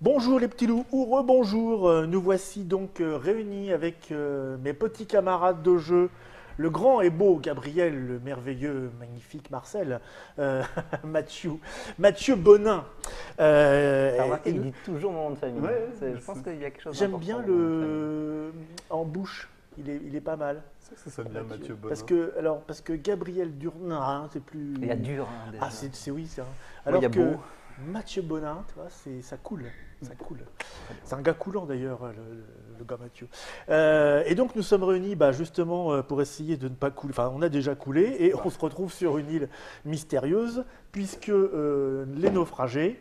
Bonjour les petits loups, ou rebonjour. Nous voici donc réunis avec mes petits camarades de jeu, le grand et beau Gabriel, le merveilleux, magnifique Marcel, euh, Mathieu, Mathieu Bonin. T'as remarqué, et il nous- dit toujours mon nom de famille. Ouais, Je pense qu'il y a quelque chose J'aime d'important bien dans mon nom de famille. le en bouche, il est pas mal. C'est ça sonne bien Mathieu Bonin. Parce que Gabriel Durnin, hein, c'est plus. Il y a dur, hein, déjà. Ah, oui, c'est vrai. il Alors y a que beau. Mathieu Bonin, tu vois, ça coule. Ça coule. C'est un gars coulant d'ailleurs, le gars Mathieu. Et donc nous sommes réunis justement pour essayer de ne pas couler. Enfin, on a déjà coulé et on se retrouve sur une île mystérieuse puisque les naufragés.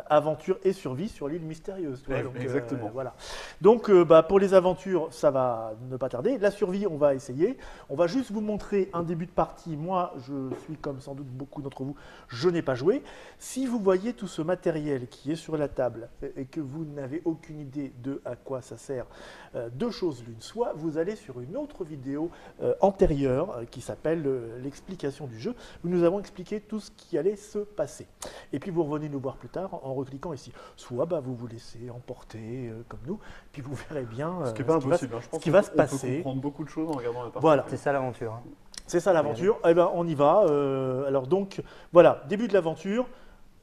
Aventure et survie sur l'île mystérieuse. Tu vois, donc, Exactement. voilà. Donc, pour les aventures, ça va ne pas tarder. La survie, on va essayer. On va juste vous montrer un début de partie. Moi, je suis comme sans doute beaucoup d'entre vous, je n'ai pas joué. Si vous voyez tout ce matériel qui est sur la table et que vous n'avez aucune idée de à quoi ça sert, deux choses l'une. Soit vous allez sur une autre vidéo antérieure qui s'appelle l'explication du jeu, où nous avons expliqué tout ce qui allait se passer. Et puis vous revenez nous voir plus tard en recliquant ici. Soit vous vous laissez emporter comme nous, puis vous verrez bien Ce qui n'est pas ce qui va impossible. Je pense ce qui va se qu'on peut passer. comprendre beaucoup de choses en regardant la partie. Voilà. C'est ça l'aventure. Hein. C'est ça l'aventure. Eh ben, on y va. Alors donc, voilà, début de l'aventure.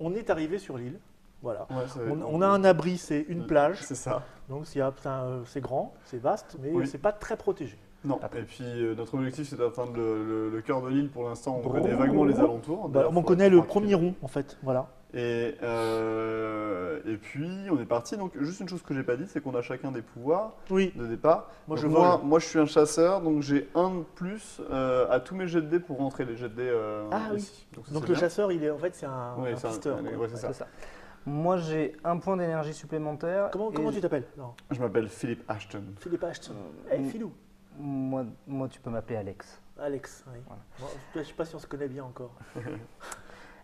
On est arrivé sur l'île. Voilà. Ouais, On a un abri, c'est une plage. C'est ça. Donc c'est grand, c'est vaste, mais Oui. c'est pas très protégé. Non. Après. Et puis notre objectif c'est d'atteindre le cœur de l'île pour l'instant. On Bon. connaît vaguement les alentours. D'ailleurs, On faut connaît être le tranquille. premier rond, en fait. Voilà. Et puis on est parti. Donc juste une chose que j'ai pas dit, c'est qu'on a chacun des pouvoirs Oui. de départ. Moi, Donc, je vole. moi je suis un chasseur, donc j'ai un de plus à tous mes jets de dés pour rentrer les jets de dés Ah oui. ici. Ça, Donc c'est le bien. chasseur, il est en fait c'est un Ouais, c'est un- pisteur. ouais, quoi. c'est ça. C'est ça. Moi, j'ai un point d'énergie supplémentaire. Comment et tu t'appelles? Non, Je m'appelle Philippe Ashton. Philippe Ashton. Philou. moi, tu peux m'appeler Alex. Alex. Oui. Voilà. Bon, je ne sais pas si on se connaît bien encore.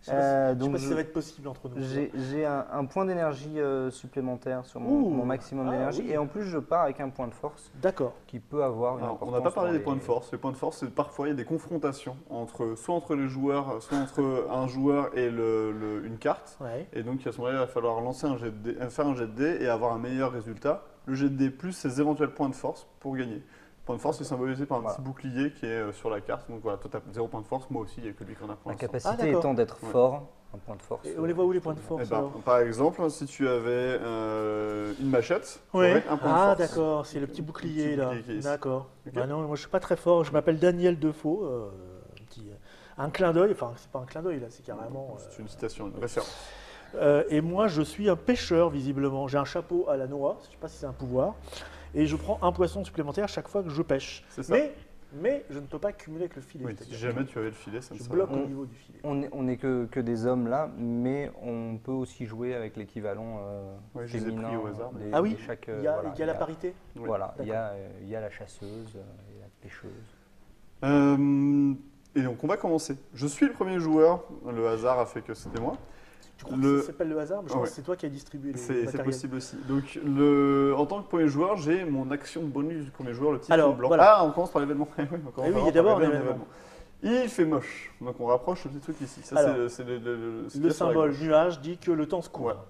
Je Euh, ne sais donc pas si ça va être possible entre nous. J'ai un point d'énergie supplémentaire sur Ouh. mon maximum Ah, d'énergie. oui. Et en plus, je pars avec un point de force D'accord. qui peut avoir une Alors, on importance. n'a pas parlé dans des les- points de force. Les points de force, c'est parfois il y a des confrontations soit entre les joueurs, soit entre un joueur et une carte. Ouais. Et donc à ce moment-là, il va falloir lancer un jet de dés, faire un jet de dés et avoir un meilleur résultat. Le jet de dés plus ses éventuels points de force pour gagner. Le point de force est symbolisé par un Voilà. petit bouclier qui est sur la carte. Donc voilà, toi tu as 0 point de force, moi aussi, il n'y a que lui qui en a pour La l'instant. capacité d'accord. étant d'être Ouais. fort, un point de force. Et on les voit où les points de Eh force ben, alors par exemple, si tu avais une machette, tu Ouais. aurais un point de Ah force. d'accord, c'est le petit bouclier là. bouclier qui est ici. D'accord. Ok. Non, moi je suis pas très fort. Je m'appelle Daniel Defoe. Un clin d'œil. Enfin, c'est pas un clin d'œil là, c'est carrément. C'est une citation, une référence. Et moi, je suis un pêcheur, visiblement. J'ai un chapeau à la noix, je ne sais pas si c'est un pouvoir. Et je prends un poisson supplémentaire chaque fois que je pêche. C'est ça. Mais je ne peux pas cumuler avec le filet. Oui, c'est-à-dire si jamais tu avais le filet, ça ne je serait bloque pas. au niveau du filet. On est que des hommes là, mais on peut aussi jouer avec l'équivalent Ouais, je les ai féminin pris au hasard. des- Ah oui, de chaque. il y a, voilà, il y a la parité. Oui. Voilà, il y a la chasseuse et la pêcheuse. Et donc on va commencer. Je suis le premier joueur, le hasard a fait que c'était moi. Tu crois Le- que ça s'appelle le hasard? Mais je pense Ouais. que c'est toi qui as distribué les C'est matériels. possible aussi. Donc en tant que premier joueur, j'ai mon action bonus du premier joueur, le petit Alors, fond blanc. voilà. Ah, on commence par l'événement. Oui, on commence Eh oui, par il y a d'abord l'événement. un événement. Il fait moche. Donc on rapproche le petit truc ici. Ça, Alors, c'est ce qu'il y Le a sur la symbole gauche. nuage dit que le temps se court. Voilà.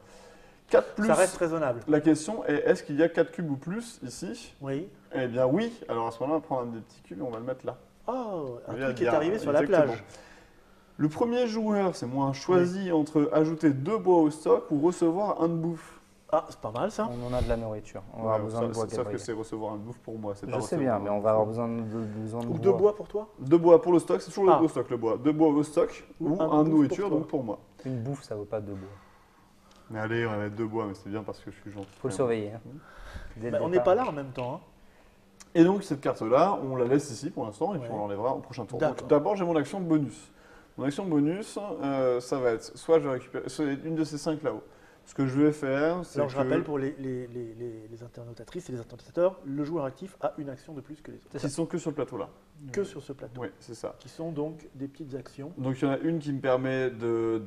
4 plus. Ça reste raisonnable. La question est, est-ce qu'il y a 4 cubes ou plus ici? Oui. Eh bien oui. Alors à ce moment-là, on va prendre un des petits cubes et on va le mettre là. Oh, un Oui, truc il y est a- arrivé sur la exactement. plage. Le premier joueur, c'est moi, choisit entre ajouter 2 bois au stock ou recevoir un de bouffe. Ah, c'est pas mal ça. On en a de la nourriture. On va avoir Ouais, besoin de bois, sauf que Gabriel. c'est recevoir un de bouffe pour moi. C'est pas Je sais recevoir bien, mais un on va avoir bouffe. besoin de Ou de bois pour toi? 2 bois pour le stock, c'est toujours Ah. au stock le bois. 2 bois au stock Ou ou un un de bouffe nourriture, pour toi. donc pour moi. Une bouffe, ça vaut pas deux bois. Mais allez, on va mettre 2 bois, mais c'est bien parce que je suis gentil. Faut le surveiller. Hein. Dès le On n'est départ. pas là en même temps. Hein. Et donc cette carte-là, on la laisse ici pour l'instant et puis Ouais. on l'enlèvera au prochain tour. D'accord. Donc d'abord, j'ai mon action bonus. Mon action bonus, ça va être soit je récupère une de ces 5 là-haut. Ce que je vais faire, c'est Alors que... je rappelle pour les internautatrices et les internautateurs, le joueur actif a une action de plus que les autres. Qui sont que sur le plateau là. Que sur ce plateau. Oui, c'est ça. Qui sont donc des petites actions. Donc il y en a une qui me permet de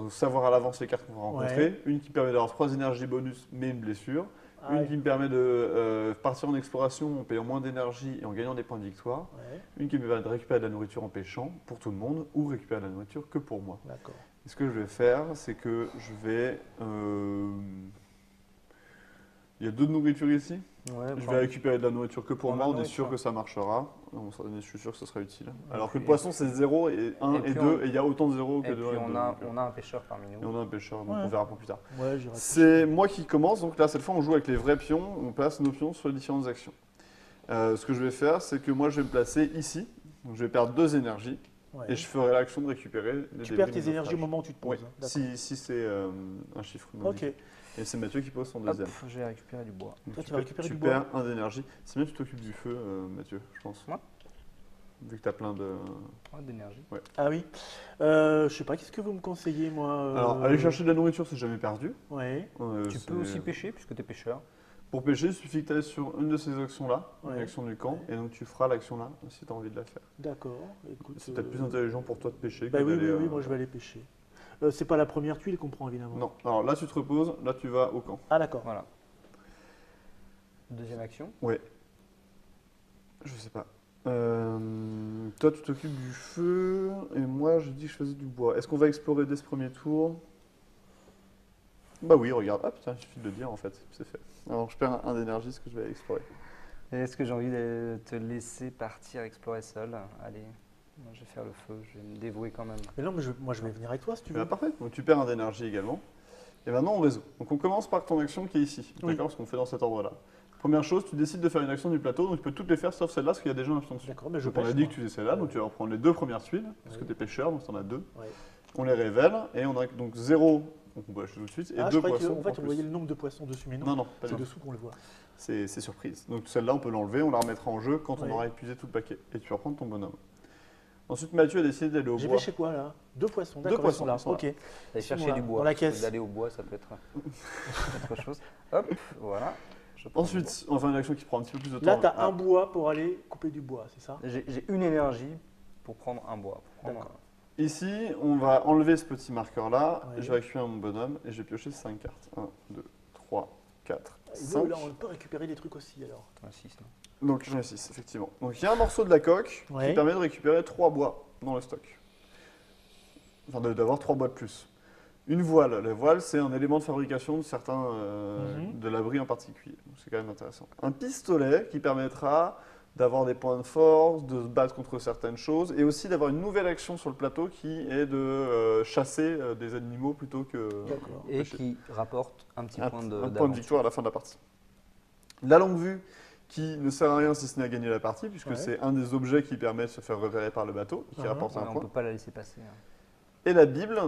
savoir à l'avance les cartes qu'on va rencontrer, Ouais. une qui me permet d'avoir 3 énergies bonus mais une blessure, Ah, une qui me permet de partir en exploration en payant moins d'énergie et en gagnant des points de victoire, ouais, une qui me permet de récupérer de la nourriture en pêchant pour tout le monde ou récupérer de la nourriture que pour moi. d'accord. Et ce que je vais faire, c'est que je vais... Il y a 2 de nourriture ici. Ouais, Je vais récupérer de la nourriture que pour Prends moi, la on est sûr nourriture. que ça marchera. Je suis sûr que ça sera utile. Alors que puis- le poisson, c'est 0 et 1 et et puis 2, et il y a autant de 0 que Et de puis 1 et 2. on a un pêcheur parmi Et nous. on a un pêcheur, donc Ouais. on verra pour plus tard. Ouais, j'irai. C'est moi qui commence, donc là, cette fois, on joue avec les vrais pions, on place nos pions sur les différentes actions. Ce que je vais faire, c'est que moi, je vais me placer ici. Donc, je vais perdre 2 énergies, Ouais. et je ferai l'action de récupérer les Tu débris perds de tes énergies au naufrage. moment où tu te Oui, poses. hein. D'accord. si c'est un chiffre non Ok. dit. Et c'est Mathieu qui pose son Hop, deuxième. je vais récupérer du bois. Donc Toi, tu vas récupérer tu du bois. perds 1 d'énergie. C'est bien que tu t'occupes du feu, Mathieu, je pense. Ouais. Vu que tu as plein de... Ouais, d'énergie. Ah oui. Je sais pas, qu'est-ce que vous me conseillez, moi Alors, aller chercher de la nourriture, c'est jamais perdu. Ouais. Tu peux aussi pêcher puisque tu es pêcheur. Pour pêcher, il suffit que tu ailles sur une de ces actions-là, Ouais. l'action du camp, Ouais. et donc tu feras l'action-là si tu as envie de la faire. D'accord. Écoute. C'est peut-être plus intelligent pour toi de pêcher Bah que oui, oui, d'aller, oui, moi je vais aller pêcher. C'est pas la première tuile qu'on prend, évidemment. Non, alors là tu te reposes, là tu vas au camp. Ah, d'accord. Voilà. Deuxième action. Je sais pas. Toi tu t'occupes du feu, et moi je dis que je faisais du bois. Est-ce qu'on va explorer dès ce premier tour? Bah oui, regarde. Ah putain, il suffit de le dire en fait, c'est fait. Alors je perds un d'énergie, ce que je vais explorer. Est-ce que j'ai envie de te laisser partir explorer seul? Allez, moi, je vais faire le feu, je vais me dévouer quand même. Mais non, mais moi je vais venir avec toi si tu Bah, veux. parfait, donc tu perds un d'énergie également. Et maintenant on résout. Donc on commence par ton action qui est ici, Oui. d'accord? Ce qu'on fait dans cet ordre-là. Première chose, tu décides de faire une action du plateau, donc tu peux toutes les faire sauf celle-là, parce qu'il y a déjà un pion dessus. D'accord, mais je Donc on a pêche. dit moi. que tu faisais celle-là, donc tu vas reprendre les 2 premières tuiles, parce Oui. que tu es pêcheur, donc tu en as 2. Ouais. On les révèle, et on a donc 0, donc on peut acheter tout de suite, et Ah, 2 je croyais poissons. qu'en fait en on plus. voyait le nombre de poissons dessus, mais non. Non, non, pas C'est du tout. dessous qu'on le voit. C'est surprise. Donc celle-là, on peut l'enlever, on la remettra en jeu quand Ouais. on aura épuisé tout le paquet. Et tu vas prendre ton bonhomme. Ensuite, Mathieu a décidé d'aller au J'ai bois. pêché quoi là? 2 poissons, Deux d'accord, ils sont poissons, là. ils sont là. Ok. D'aller Ils chercher sont du là, bois. dans la parce que caisse. D'aller au bois, ça peut être autre chose. Hop, voilà. Je prends le Ensuite, on va faire une action qui prend un petit peu plus de temps. Là, tu as Ah, un bois pour aller couper du bois, c'est ça? bois. J'ai une énergie pour prendre un bois. D'accord. Ici, on va enlever ce petit marqueur-là. Ouais. Je vais récupérer mon bonhomme et je vais piocher 5 cartes. 1, 2, 3, 4, Et 5. nous, là, on peut récupérer des trucs aussi alors. Attends, 6, non. Donc j'en ai 6, effectivement. Donc il y a un morceau de la coque Ouais. qui permet de récupérer 3 bois dans le stock. Enfin, d'avoir 3 bois de plus. Une voile. La voile, c'est un élément de fabrication de certains, de l'abri en particulier. Donc, c'est quand même intéressant. Un pistolet qui permettra d'avoir des points de force, de se battre contre certaines choses, et aussi d'avoir une nouvelle action sur le plateau qui est de chasser des animaux plutôt que D'accord. Et pêcher. qui rapporte un petit un, point un de point de d'avance. victoire à la fin de la partie. La longue vue qui ne sert à rien si ce n'est à gagner la partie, puisque Ouais. c'est un des objets qui permet de se faire repérer par le bateau, qui Mhm. rapporte Ouais, un on ne point. peut pas la laisser passer. Hein. Et la Bible,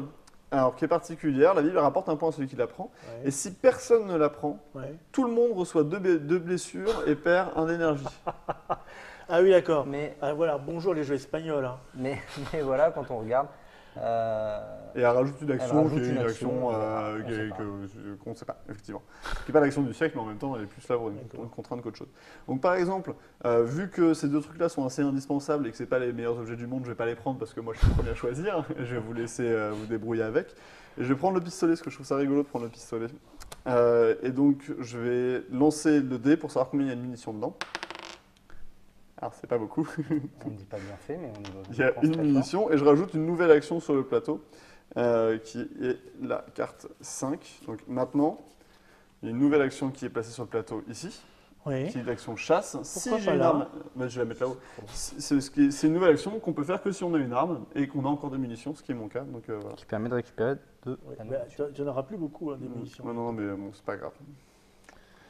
alors qui est particulière, la Bible rapporte un point à celui qui la prend. Ouais. Et si personne ne la prend, Ouais. tout le monde reçoit 2 blessures et perd 1 d'énergie. Ah oui, d'accord. Mais, Ah, voilà, bonjour les jeux espagnols. Hein. mais voilà, quand on regarde, Et elle rajoute une action rajoute qui est une une action, action on qui est- sait pas. qu'on ne sait pas, effectivement. Qui n'est pas l'action du siècle, mais en même temps, elle est plus là pour D'accord. une contrainte qu'autre chose. Donc, par exemple, vu que ces 2 trucs-là sont assez indispensables et que ce pas les meilleurs objets du monde, je ne vais pas les prendre parce que moi, je suis le premier à choisir. Et je vais vous laisser vous débrouiller avec. Et je vais prendre le pistolet, parce que je trouve ça rigolo de prendre le pistolet. Et donc, je vais lancer le dé pour savoir combien il y a de munitions dedans. Alors, c'est pas beaucoup. on ne dit pas bien fait, mais on y va. Il y a une munition et je rajoute une nouvelle action sur le plateau qui est la carte 5. Donc maintenant, il y a une nouvelle action qui est placée sur le plateau ici, Oui. qui est l'action chasse. Si Pourquoi j'ai pas une là arme, bah, je vais la mettre là-haut. C'est une nouvelle action qu'on peut faire que si on a une arme et qu'on a encore des munitions, ce qui est mon cas. Donc voilà. Qui permet de récupérer de Ouais, la bah, nourriture. tu n'en auras plus beaucoup, hein, des munitions. Non, non, mais bon, c'est pas grave.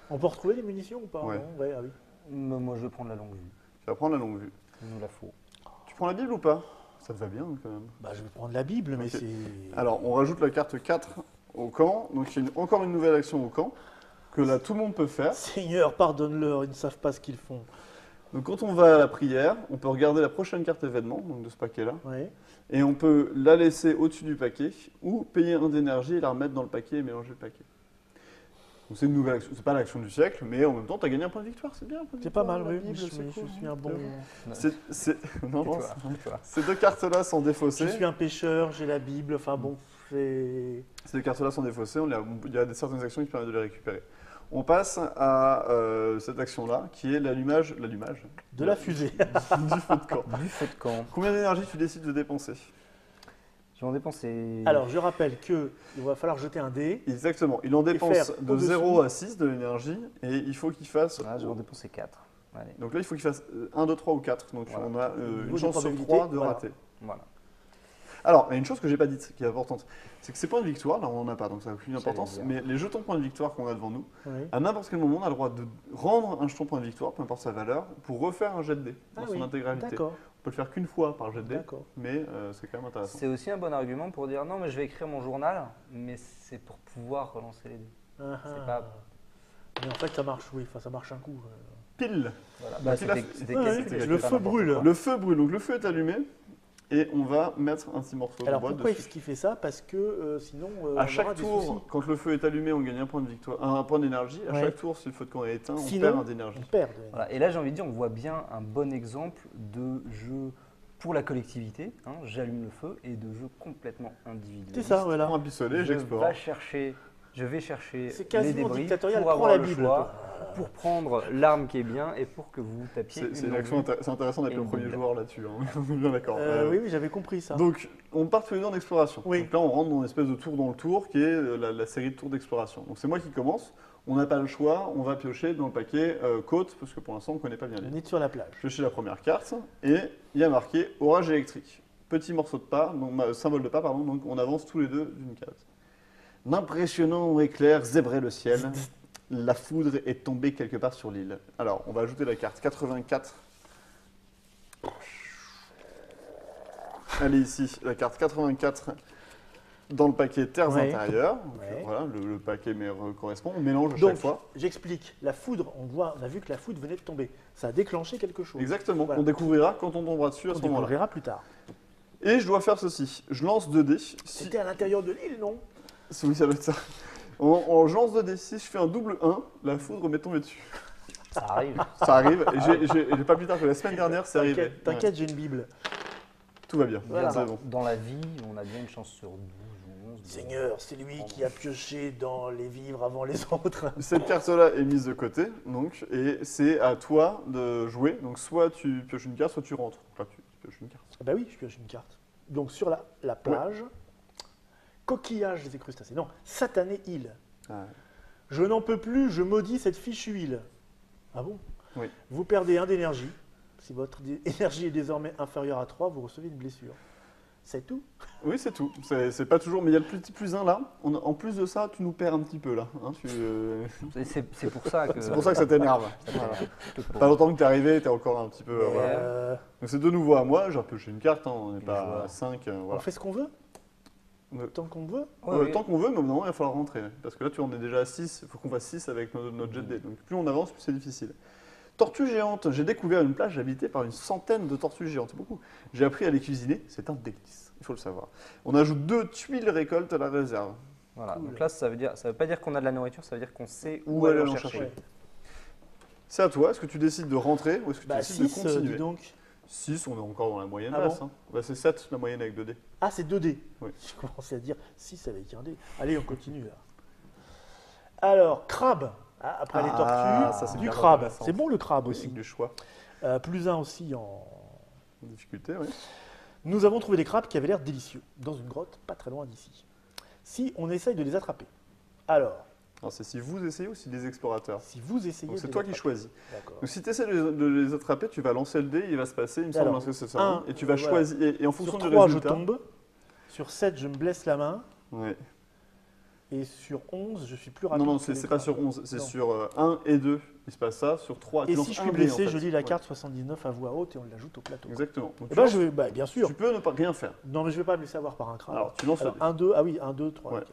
On peut retrouver des munitions ou pas? Ouais. Non ouais, ah oui. Mais moi, je vais prendre la longue vue. Tu vas prendre la longue vue. Il nous la faut. Tu prends la Bible ou pas? Ça te va bien quand même. Bah, je vais prendre la Bible, mais Ok. c'est. Alors, on rajoute la carte 4 au camp. Donc il y a encore une nouvelle action au camp que là tout le monde peut faire. Seigneur, pardonne-leur, ils ne savent pas ce qu'ils font. Donc quand on va à la prière, on peut regarder la prochaine carte événement, donc de ce paquet-là, Ouais. et on peut la laisser au-dessus du paquet, ou payer 1 d'énergie et la remettre dans le paquet et mélanger le paquet. Donc c'est une nouvelle action, c'est pas l'action du siècle, mais en même temps, tu as gagné un point de victoire, c'est bien. un point de C'est pas victoire, mal, la oui. Bible, Je c'est suis, cool, je suis hein. un bon. Non, non, Tais-toi, tais-toi. ces 2 cartes-là sont Je défaussées. suis un pêcheur, j'ai la Bible. Enfin bon, c'est. Ces 2 cartes-là sont défaussées, il y a certaines actions qui permettent de les récupérer. On passe à cette action-là, qui est l'allumage De la fusée. du feu de camp. Du feu de camp. Combien d'énergie tu décides de dépenser? Je vais en dépenser. Alors, je rappelle qu'il va falloir jeter un dé. Exactement. Il en faire dépense de au-dessous. 0 à 6 de l'énergie et il faut qu'il fasse. Ah, je vais en dépenser 4. Allez, Donc là, il faut qu'il fasse 1, 2, 3 ou 4. Donc Voilà. on a Niveau une de chance sur probabilité, 3 de voilà. rater. voilà. Alors, il y a une chose que j'ai pas dite qui est importante, c'est que ces points de victoire, là on n'en a pas, donc ça n'a aucune J'allais importance, dire. mais les jetons points de victoire qu'on a devant nous, Oui. à n'importe quel moment, on a le droit de rendre un jeton point de victoire, peu importe sa valeur, pour refaire un jet de dé dans Ah son oui, intégralité. d'accord, On peut le faire qu'une fois par jet de dé, d'accord. mais c'est quand même intéressant. C'est aussi un bon argument pour dire non, mais je vais écrire mon journal, mais c'est pour pouvoir relancer les dés. Ah, C'est ah. pas- Mais en fait, ça marche, oui, enfin, ça marche un coup. Pile. Voilà. Donc, Bah, il a- c'était Ouais, calculé, le c'est pas feu n'importe brûle. quoi. Le feu brûle, donc le feu est allumé, et on va mettre un petit morceau de Alors bois pourquoi dessus. est-ce qu'il fait ça? Parce que sinon, on À aura chaque des tour, soucis. quand le feu est allumé, on gagne un point de victoire, un point d'énergie. À Ouais. chaque tour, si le feu de camp est éteint, on Sinon, perd un d'énergie. On perd. Voilà. Et là, j'ai envie de dire, on voit bien un bon exemple de jeu pour la collectivité. Hein, j'allume le feu et de jeu complètement individuel. C'est ça, Je voilà. prends un pistolet, j'explore. Je vais chercher C'est les quasiment débris dictatorial. pour Prends avoir la le Bible. choix, toi. pour prendre l'arme qui est bien et pour que vous tapiez C'est une une action longue vue. c'est intéressant d'être et le une premier double. joueur là-dessus. Hein. On est bien d'accord. Oui, oui, j'avais compris ça. Donc, on part tous les deux en exploration. Oui. Donc là, on rentre dans une espèce de tour dans le tour qui est la série de tours d'exploration. Donc, c'est moi qui commence. On n'a pas le choix. On va piocher dans le paquet côte parce que pour l'instant, on ne connaît pas bien On l'île. est sur la plage. Piocher la première carte et il y a marqué orage électrique. Petit morceau de pas, donc, symbole de pas, pardon. Donc, on avance tous les deux d'une case. D'impressionnants éclairs zébraient le ciel. La foudre est tombée quelque part sur l'île. Alors, on va ajouter la carte 84. Allez ici, la carte 84 dans le paquet terres Ouais. intérieures. Donc, Ouais. voilà, le paquet correspond. On mélange à Donc, chaque fois. j'explique. La foudre, on a vu que la foudre venait de tomber. Ça a déclenché quelque chose. Exactement. Voilà. On découvrira quand on tombera dessus à On ce moment-là. découvrira plus tard. Et je dois faire ceci. Je lance 2 dés. Si... C'était à l'intérieur de l'île, non? Oui, ça doit être ça. Je lance 2 dés. Si je fais un double 1, la foudre m'est tombée dessus. Ça arrive. Ça arrive. Et j'ai pas plus tard que la semaine dernière, c'est arrivé. T'inquiète, t'inquiète, j'ai une Bible. Ouais. Tout va bien. Voilà. C'est bon. Dans la vie, on a bien une chance sur 12 ou 11. Seigneur, c'est lui qui a pioché dans les vivres avant les autres. Cette carte-là est mise de côté, donc, et c'est à toi de jouer. Donc, soit tu pioches une carte, soit tu rentres. Donc là, tu pioches une carte. Ah bah oui, je pioche une carte. Donc sur la plage, coquillages des crustacés. Non, satanée île. Ah, Je n'en peux plus, je maudis cette fichue île. Ah bon? Oui. Vous perdez 1 d'énergie. Si votre énergie est désormais inférieure à 3, vous recevez une blessure. C'est tout? oui, c'est tout. C'est pas toujours. Mais il y a le petit plus 1 là. En plus de ça, tu nous perds un petit peu là. Hein, C'est pour ça que. c'est pour ça que ça t'énerve. Voilà. Pas longtemps que t'es arrivé, t'es encore un petit peu. Mais, voilà. Donc, c'est de nouveau à moi. J'ai pioché une carte. Hein, on n'est Je pas vois. à 5. On Voilà. fait ce qu'on veut? Ouais. Tant qu'on veut? Ouais, oui. Tant qu'on veut, mais au bout d'un moment, il va falloir rentrer. Parce que là, tu en es déjà à 6. Il faut qu'on fasse 6 avec notre jet de dés. Donc, plus on avance, plus c'est difficile. Tortue géante. J'ai découvert une plage habitée par une centaine de tortues géantes. C'est beaucoup. J'ai appris à les cuisiner. C'est un délice. Il faut le savoir. On ajoute 2 tuiles récoltes à la réserve. Voilà. Cool. Donc là, ça veut pas dire qu'on a de la nourriture, ça veut dire qu'on sait Où où aller aller en en chercher. chercher. C'est à toi. Est-ce que tu décides de rentrer ou est-ce que tu Bah décides de 6, continuer dis donc. 6, on est encore dans la moyenne Ah basse. bon Hein. Bah, c'est 7 la moyenne avec 2 dés. Ah, c'est 2 dés. Oui. Je commençais à dire 6 avec un dé. Allez, on continue là. Alors, crabe. Ah, après les Ah, tortues, ça, c'est du bien crabe. intéressant. C'est bon le crabe Aussi aussi. du choix. Plus 1 aussi en... Difficulté, oui. Nous avons trouvé des crabes qui avaient l'air délicieux, dans une grotte pas très loin d'ici. Si on essaye de les attraper, alors, Alors, c'est si vous essayez ou si les explorateurs. si vous essayez Donc, c'est de toi les qui attraper, choisis. d'accord. Donc, si tu essaies de les attraper, tu vas lancer le dé, il va se passer, il me semble, Alors, parce que c'est ça. un, hein. Et tu vas voilà. choisir. Et en fonction Sur du 3, je résultat. tombe. Sur 7, je me blesse la main. Ouais. Et sur 11, je suis plus rapide. Non, non, que les c'est pas crabes. sur 11, c'est Non. sur 1 et 2. Il se passe ça. Sur 3, tu Et lances si je un suis dé, blessé, en fait. je lis la Ouais. carte 79 à voix haute et on l'ajoute au plateau. Exactement. Donc, Et tu, ben, lances- je vais, bah, bien sûr. tu peux ne pas rien faire. Non, mais je vais pas me laisser avoir par un crabe. Alors, tu lances le Alors, dé. 1, 2, ah oui, 1, 2, 3. Ouais.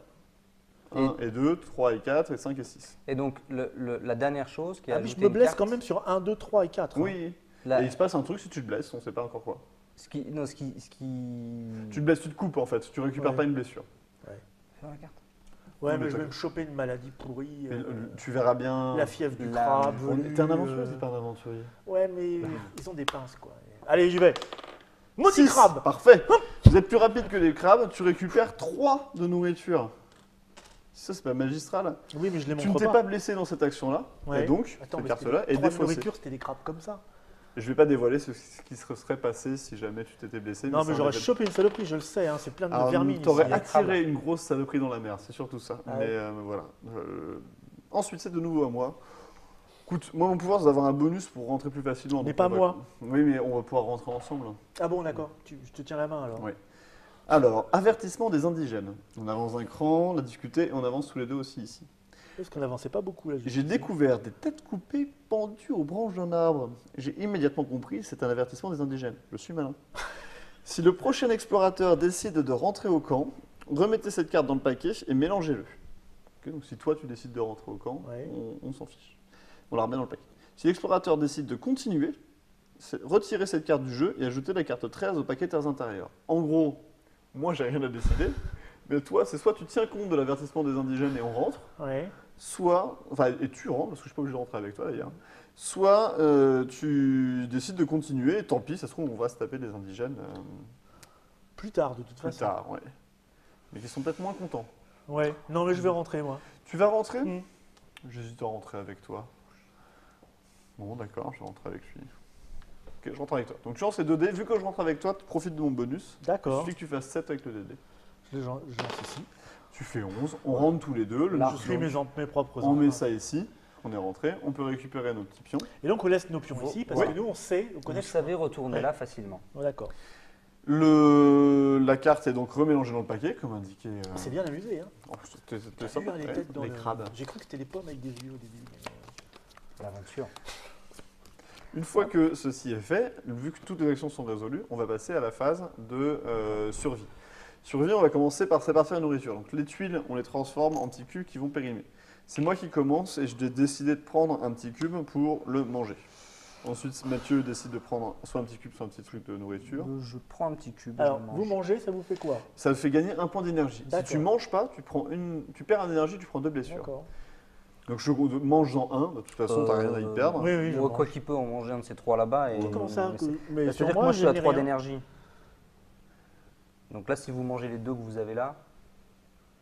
1 et 2, 3 et 4, et 5 et 6. Et donc, la dernière chose qui est Ah, mais je ajouter me une blesse carte, quand même sur 1, 2, 3 et 4. hein. Oui. la- Et il se passe un truc si tu te blesses, on ne sait pas encore quoi. ce qui, Tu te blesses, tu te coupes en fait, tu récupères Ouais. pas une blessure. Faire la carte. Ouais, Oui, mais mais je vais t'as- me choper une maladie pourrie. Mais, tu verras bien. La fièvre du la- crabe. T'es un aventurier, euh, c'est pas un aventurier. Ouais, mais ils ont des pinces, quoi. Allez, j'y vais. Maudit Six. crabe. Parfait. Vous êtes plus rapide que les crabes, tu récupères 3 de nourriture. Ça, c'est pas magistral. Oui, mais je les Tu ne montre t'es pas. pas blessé dans cette action-là, Ouais. et donc, Attends, cette mais carte-là est trois de défaussée. nourriture, c'était des crabes comme ça. Je vais pas dévoiler ce qui se serait passé si jamais tu t'étais blessé. Non, c'est mais un j'aurais événement. chopé une saloperie, je le sais, hein, c'est plein de Alors, vermine. t'aurais ici. attiré une grosse saloperie dans la mer, c'est surtout ça. Ah mais ouais. voilà. Ensuite, c'est de nouveau à moi. Écoute, moi, mon pouvoir, c'est d'avoir un bonus pour rentrer plus facilement. Mais donc pas on va- moi. Oui, mais on va pouvoir rentrer ensemble. Ah bon, d'accord, je te tiens la main alors. Oui. Alors, avertissement des indigènes. On avance d'un cran, on a discuté et on avance tous les deux aussi ici. Parce qu'on n'avançait pas beaucoup là. J'ai découvert des têtes coupées pendues aux branches d'un arbre. J'ai immédiatement compris, c'est un avertissement des indigènes. Je suis malin. Si le prochain explorateur décide de rentrer au camp, remettez cette carte dans le paquet et mélangez-le. Ok, donc si toi tu décides de rentrer au camp, Ouais. on s'en fiche. On la remet dans le paquet. Si l'explorateur décide de continuer, retirez cette carte du jeu et ajoutez la carte 13 au paquet terres intérieures. En gros, moi j'ai rien à décider, mais toi c'est soit tu tiens compte de l'avertissement des indigènes et on rentre, Ouais. soit, enfin, et tu rentres, parce que je suis pas obligé de rentrer avec toi d'ailleurs, soit tu décides de continuer, et tant pis, ça se trouve, on va se taper des indigènes Plus tard, de toute plus façon. tard, ouais. Mais qui sont peut-être moins contents. Ouais. Non, mais je vais rentrer moi. Tu vas rentrer Mm. J'hésite à rentrer avec toi. Bon, d'accord, je vais rentrer avec lui. Ok, je rentre avec toi. Donc tu lances les 2 dés, vu que je rentre avec toi, tu profites de mon bonus. Il D'accord. suffit que tu fasses 7 avec le DD. Je lance ici. Tu fais 11, on rentre tous les deux. Là, Je suis mes propres On met empreintes. ça ici, on est rentré, on peut récupérer nos petits pions. Et donc on laisse nos pions ici parce Ouais. que nous on sait, on connaît. Vous savez retourner Ouais. là facilement. Oh, d'accord. La carte est donc remélangée dans le paquet, comme indiqué. On s'est bien amusé. Hein. Oh, c'était T'as sympa. vu, les Ouais, têtes dans les le- crabes. J'ai cru que c'était les pommes avec des yeux au début. mais, L'aventure. Une fois que ceci est fait, vu que toutes les actions sont résolues, on va passer à la phase de survie. Survie, on va commencer par répartir la nourriture. Donc les tuiles, on les transforme en petits cubes qui vont périmer. C'est moi qui commence et je vais décider de prendre un petit cube pour le manger. Ensuite, Mathieu décide de prendre soit un petit cube, soit un petit truc de nourriture. Je prends un petit cube. Alors, je vous mange. mangez, ça vous fait quoi? Ça te fait gagner un point d'énergie. Si D'accord. tu manges pas, tu perds un énergie, tu prends 2 blessures. D'accord. Donc je mange-en un, de toute façon, t'as rien à y perdre. Oui, oui, je Bon, quoi mange. qu'il peut, on mange un de ces 3 là-bas. Et Comment ça mais que- c'est- Mais Bah, sur c'est-à-dire que moi, moi je suis à n'ai 3 rien. d'énergie. Donc là, si vous mangez les 2 que vous avez là,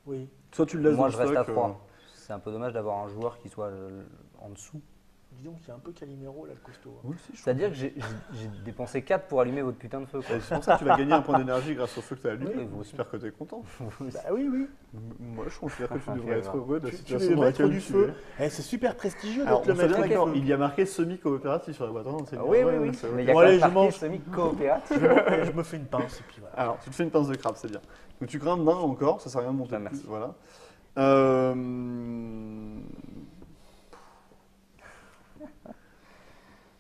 Oui. Soit tu le laisses moi dans je le reste à stock, 3. C'est un peu dommage d'avoir un joueur qui soit en dessous. Dis donc, il y a un peu Calimero là, le costaud. hein. Moi aussi, je C'est-à-dire que j'ai dépensé 4 pour allumer votre putain de feu. Quoi. Et c'est pour ça que tu vas gagner un point d'énergie grâce au feu que tu as allumé. Oui, vous aussi. J'espère que tu es content. Bah oui, oui. Moi, je considère que tu Ok, devrais être voilà. heureux de la Tu situation es le dans maître laquelle du tu feu. es. Eh, c'est super prestigieux Alors, d'être le on soit maître bien du d'accord, feu. il y a marqué semi-coopératif sur la boîte. Hein, c'est bien. Oui, Ouais, oui, oui. c'est Mais ok. il y a Bon, quand allez, même je marqué mange. semi-coopératif. Je me fais une pince et puis voilà. Alors, tu te fais une pince de crabe, c'est bien. Donc, tu grimpes d'un encore, ça sert à rien de monter Ah, plus. merci. Voilà.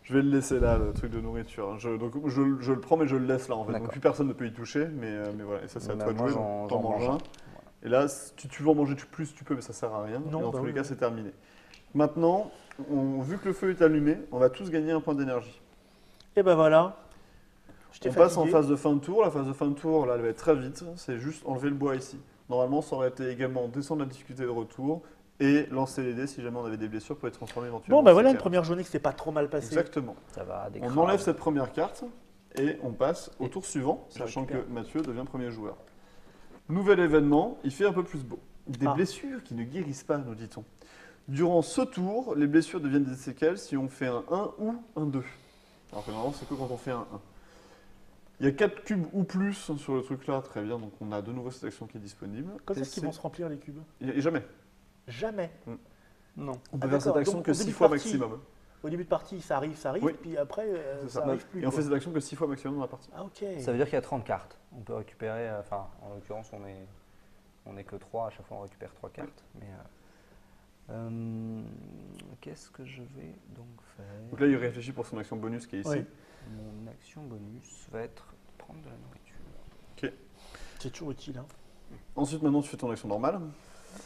Je vais le laisser là, le truc de nourriture. Donc, je le prends, mais je le laisse là en fait. Donc, D'accord. plus personne ne peut y toucher, mais voilà. Et ça, c'est à Bah, toi de moi, jouer. j'en- donc T'en j'en manges mange un. Et là, si tu veux en manger plus, tu peux, mais ça sert à rien. Non, et dans bah tous les oui, cas, oui. c'est terminé. Maintenant, vu que le feu est allumé, on va tous gagner un point d'énergie. Et ben voilà. Je t'ai On passe en fatigué. phase de fin de tour. La phase de fin de tour, là, elle va être très vite. C'est juste enlever le bois ici. Normalement, ça aurait été également descendre la difficulté de retour et lancer les dés si jamais on avait des blessures pour les transformer éventuellement. Bon, ben en voilà une CK. première journée qui s'est pas trop mal passée. Exactement. Ça va, des On crabes. enlève cette première carte et on passe au Et tour suivant, je sachant que récupère. Mathieu devient premier joueur. Nouvel événement, il fait un peu plus beau. Des Ah. blessures qui ne guérissent pas, nous dit-on. Durant ce tour, les blessures deviennent des séquelles si on fait un 1 ou un 2. Alors que normalement, c'est que quand on fait un 1. Il y a 4 cubes ou plus sur le truc là, très bien, donc on a de nouveau cette action qui est disponible. Quand Et est-ce qu'ils vont se remplir les cubes? Et jamais. Jamais. Non. On peut Ah, faire cette d'accord. action Donc, que au 6 début de fois partie, maximum. Au début de partie, ça arrive, Oui. puis après, C'est ça ça. arrive plus. Et on quoi. fait cette action que 6 fois maximum dans la partie. Ah, ok. Ça veut dire qu'il y a 30 cartes. On peut récupérer, enfin, en l'occurrence, on est que 3, à chaque fois on récupère 3 cartes. Mais qu'est-ce que je vais donc faire? Donc là, il réfléchit pour son action bonus qui est ici. Oui. Mon action bonus va être de prendre de la nourriture. C'est toujours utile. Hein. Ensuite, maintenant, tu fais ton action normale.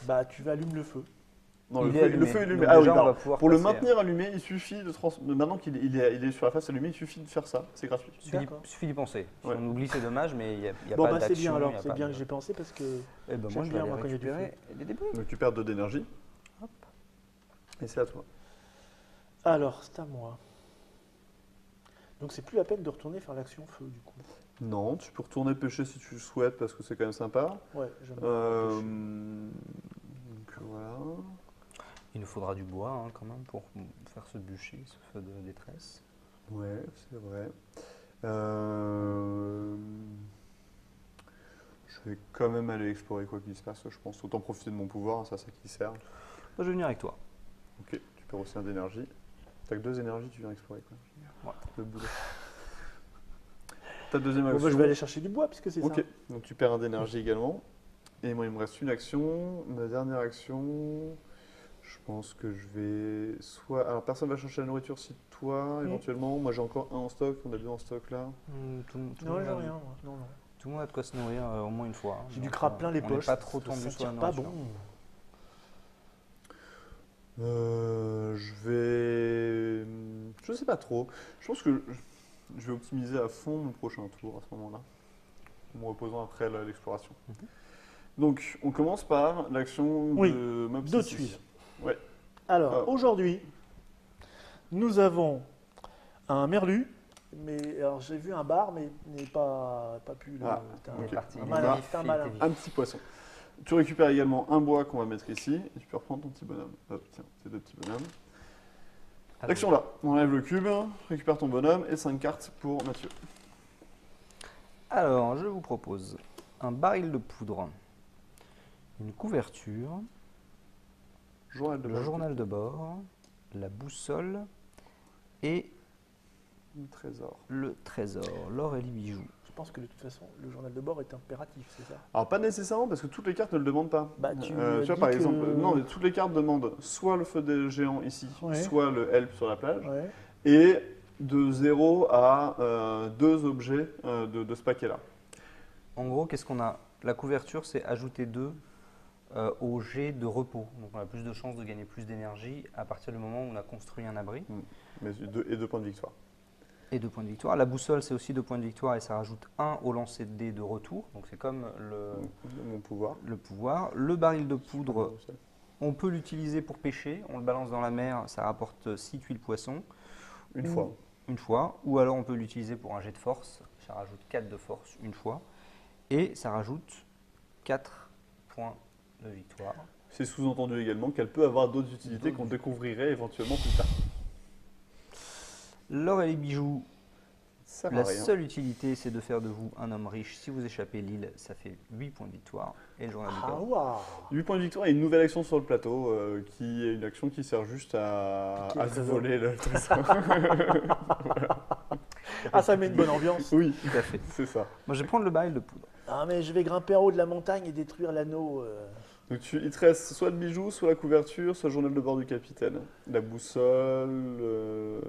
Bah, tu allumes le feu. Non, Il le est feu, allumé. le feu est allumé. Donc Ah oui, déjà, on pardon. va pouvoir Pour le passer, maintenir allumé, il suffit maintenant qu'il est sur la face allumée, il suffit de faire ça. C'est gratuit. D'accord. Suffit d'y penser. Si Ouais. on oublie, c'est dommage, mais il n'y a, Bon, pas bah, c'est d'action. bien alors. il y a C'est pas bien de- que j'ai pensé parce que. Eh ben, moi, J'aime je bien, vais moi, aller quand il y a du récupérer les débris. Donc tu perds 2 d'énergie. Hop. Et c'est à toi. Alors, c'est à moi. Donc, c'est plus la peine de retourner faire l'action feu du coup. Non, tu peux retourner pêcher si tu le souhaites parce que c'est quand même sympa. Ouais, j'aime bien. Donc voilà. Il nous faudra du bois hein, quand même pour faire ce bûcher, ce feu de détresse. Ouais, c'est vrai. Je vais quand même aller explorer quoi qu'il se passe, je pense. Autant profiter de mon pouvoir, c'est à ça qui sert. Moi, je vais venir avec toi. Ok, tu perds aussi un d'énergie. T'as que 2 énergies, tu viens explorer quoi. Ouais. Le boulot. Ta deuxième Bon, action. bah, je vais aller chercher du bois puisque c'est Ok, ça. donc tu perds un d'énergie également. Et moi, il me reste une action. Ma dernière action, je pense que je vais soit. Alors, personne va chercher la nourriture si toi, éventuellement. Moi, j'ai encore un en stock. On a 2 en stock là. Tout le Non, monde j'ai a- rien. Moi. Non, non. Tout le monde a de quoi se nourrir au moins une fois. J'ai du Donc, crabe plein les on n'est poches. pas trop ça tendu sur la tire pas nourriture. bon. Je vais. Je sais pas trop. Je pense que je vais optimiser à fond mon prochain tour à ce moment-là. En me reposant après l'exploration. Donc, on commence par l'action Oui, de Mob de Sissi. tuiles. Ouais. Alors, Ah. aujourd'hui, nous avons un merlu. Mais alors j'ai vu un bar, mais n'est pas pu le. Ah, Putain, Il est ok. parti. un il est malin, vif, c'est un il malin. était vif. Un petit poisson. Tu récupères également un bois qu'on va mettre ici. Et tu peux reprendre ton petit bonhomme. Hop, tiens, c'est 2 petits bonhommes. Allez. L'action là. On enlève le cube, récupère ton bonhomme et 5 cartes pour Mathieu. Alors, je vous propose un baril de poudre, une couverture, Journal de le bord. journal de bord, la boussole et Un trésor. le trésor, l'or et les bijoux. Je pense que de toute façon, le journal de bord est impératif, c'est ça. Alors pas nécessairement parce que toutes les cartes ne le demandent pas. Bah, tu tu as vois dit par que- exemple, non, mais toutes les cartes demandent soit le feu des géants ici, Ouais. soit le help sur la plage, Ouais. et de 0 à 2 objets de ce paquet-là. En gros, qu'est-ce qu'on a? La couverture, c'est ajouter 2 au jet de repos. Donc on a plus de chances de gagner plus d'énergie à partir du moment où on a construit un abri. Mais 2 points de victoire. Et 2 points de victoire. La boussole, c'est aussi 2 points de victoire et ça rajoute 1 au lancer de dés de retour. Donc c'est comme Mon pouvoir. le pouvoir. Le baril de poudre, on peut l'utiliser pour pêcher. On le balance dans la mer, ça rapporte 6 tuiles poisson. Une Ou- fois. Une fois. Ou alors on peut l'utiliser pour un jet de force. Ça rajoute 4 de force une fois. Et ça rajoute 4 points de victoire. C'est sous-entendu également qu'elle peut avoir d'autres utilités qu'on découvrirait éventuellement plus tard. L'or et les bijoux, Ça la va rien. seule utilité, c'est de faire de vous un homme riche. Si vous échappez l'île, ça fait 8 points de victoire. Et le journal du Ah bord. waouh. 8 points de victoire et une nouvelle action sur le plateau qui est une action qui sert juste à Piquer le trésor. voler le trésor. Ah, ça met une bonne ambiance. Oui, Tout à fait. c'est ça. Moi, je vais prendre le baril de poudre. Ah, mais je vais grimper en haut de la montagne et détruire l'anneau. Donc il te reste soit le bijou, soit la couverture, soit le journal de bord du capitaine. La boussole, le